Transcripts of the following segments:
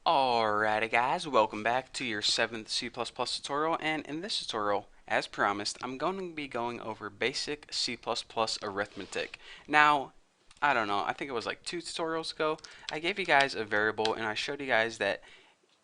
Alrighty guys, welcome back to your 7th C++ tutorial, and in this tutorial, as promised, I'm going to be going over basic C++ arithmetic. Now, I don't know, I think it was like 2 tutorials ago, I gave you guys a variable and I showed you guys that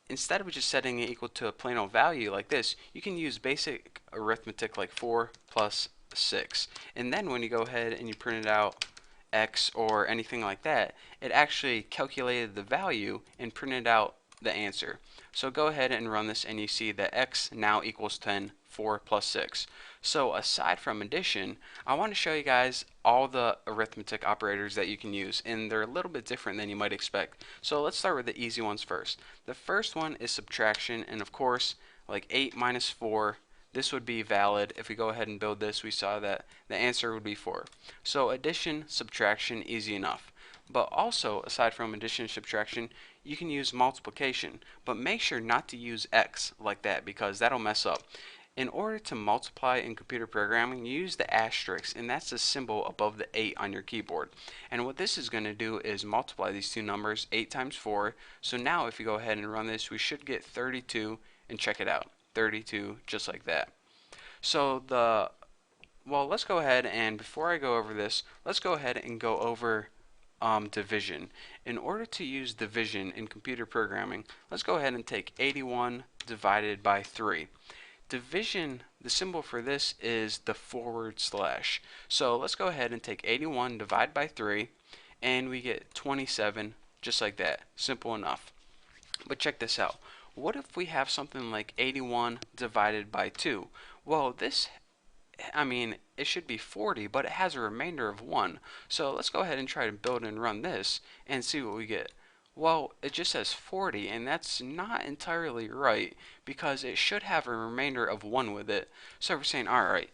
instead of just setting it equal to a plain old value like this, you can use basic arithmetic like 4 plus 6. And then when you go ahead and you print it out x or anything like that, it actually calculated the value and printed out the answer. So go ahead and run this and you see that x now equals 10, 4 plus 6. So aside from addition, I want to show you guys all the arithmetic operators that you can use, and they're a little bit different than you might expect. So let's start with the easy ones first. The first one is subtraction, and of course, like 8 minus 4, this would be valid. If we go ahead and build this, we saw that the answer would be 4. So addition, subtraction, easy enough. But also, aside from addition and subtraction, you can use multiplication. But make sure not to use x like that because that'll mess up. In order to multiply in computer programming, you use the asterisk, and that's the symbol above the 8 on your keyboard. And what this is going to do is multiply these two numbers, 8 times 4. So now if you go ahead and run this, we should get 32, and check it out, 32, just like that. So well, let's go ahead and before I go over this, let's go ahead and go over division. In order to use division in computer programming, let's go ahead and take 81 divided by 3. Division, the symbol for this is the forward slash. So let's go ahead and take 81 divided by 3 and we get 27, just like that. Simple enough. But check this out. What if we have something like 81 divided by 2? Well, it should be 40, but it has a remainder of 1. So let's go ahead and try to build and run this and see what we get. Well, it just says 40, and that's not entirely right because it should have a remainder of 1 with it. So we're saying, alright,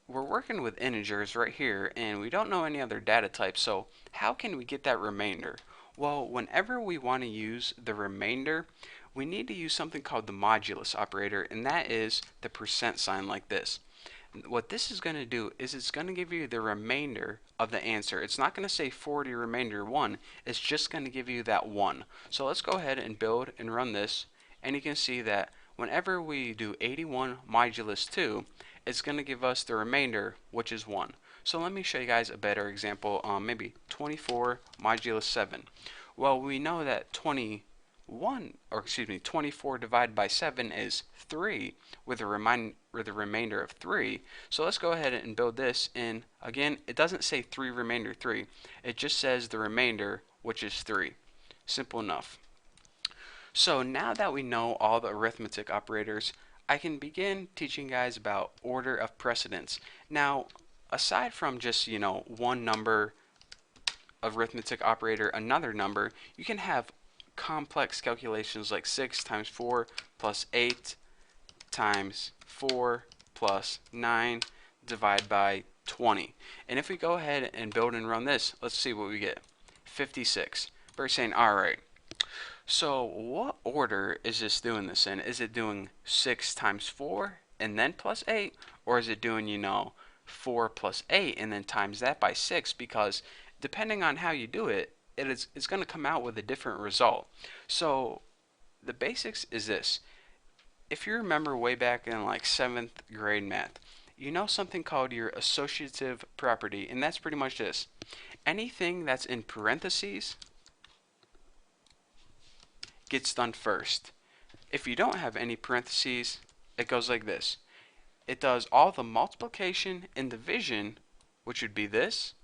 we're working with integers right here, and we don't know any other data types, so how can we get that remainder? Well, whenever we want to use the remainder, we need to use something called the modulus operator, and that is the percent sign like this. What this is going to do is it's going to give you the remainder of the answer. It's not going to say 40 remainder 1. It's just going to give you that 1. So let's go ahead and build and run this, and you can see that whenever we do 81 modulus 2, it's going to give us the remainder, which is 1. So let me show you guys a better example, maybe 24 modulus 7. Well, we know that 24 divided by 7 is 3 with a remainder of 3. So let's go ahead and build this, and again, it doesn't say 3 remainder 3. It just says the remainder, which is 3. Simple enough. So now that we know all the arithmetic operators, I can begin teaching guys about order of precedence. Now, aside from just, one number arithmetic operator, another number, you can have complex calculations like 6 times 4 plus 8 times 4 plus 9 divided by 20. And if we go ahead and build and run this, let's see what we get. 56. We're saying, alright, so what order is this doing this in? Is it doing 6 times 4 and then plus 8? Or is it doing, 4 plus 8 and then times that by 6? Because depending on how you do it, it's going to come out with a different result. So the basics is this. If you remember way back in like 7th grade math, you know something called your associative property, and that's pretty much this. Anything that's in parentheses gets done first. If you don't have any parentheses, it goes like this. It does all the multiplication and division, which would be this,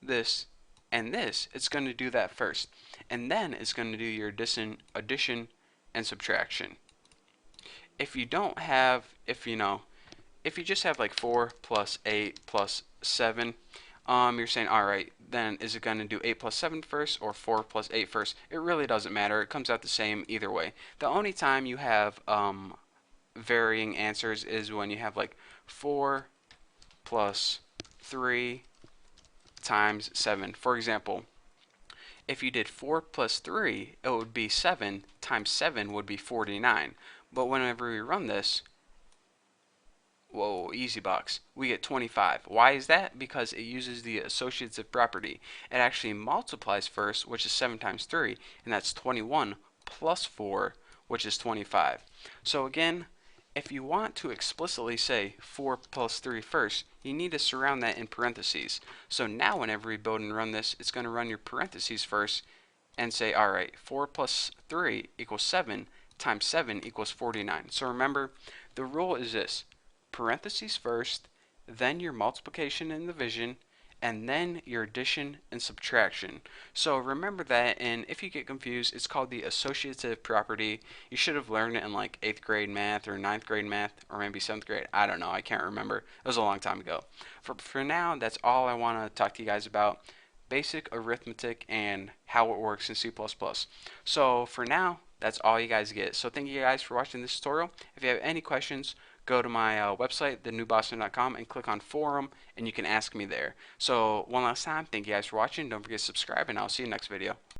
this, and this. It's going to do that first, and then it's going to do your addition and subtraction. If you don't have, if you just have like 4 plus 8 plus 7, you're saying, alright, then is it going to do 8 plus 7 first or 4 plus 8 first? It really doesn't matter. It comes out the same either way. The only time you have varying answers is when you have like 4 plus 3 times 7. For example, if you did 4 plus 3, it would be 7 times 7 would be 49. But whenever we run this, whoa, easy box, we get 25. Why is that? Because it uses the associative property. It actually multiplies first, which is 7 times 3, and that's 21, plus 4, which is 25. So again, if you want to explicitly say 4 plus 3 first, you need to surround that in parentheses. So now whenever we build and run this, it's going to run your parentheses first and say, alright, 4 plus 3 equals 7 times 7 equals 49. So remember, the rule is this: parentheses first, then your multiplication and division, and then your addition and subtraction. So remember that, and if you get confused, it's called the associative property. You should have learned it in like 8th grade math or 9th grade math or maybe 7th grade. I don't know, I can't remember. It was a long time ago. For now, that's all I want to talk to you guys about: basic arithmetic and how it works in C++. So for now, that's all you guys get. So thank you guys for watching this tutorial. If you have any questions, go to my website, thenewboston.com, and click on forum, and you can ask me there. So one last time, thank you guys for watching. Don't forget to subscribe, and I'll see you next video.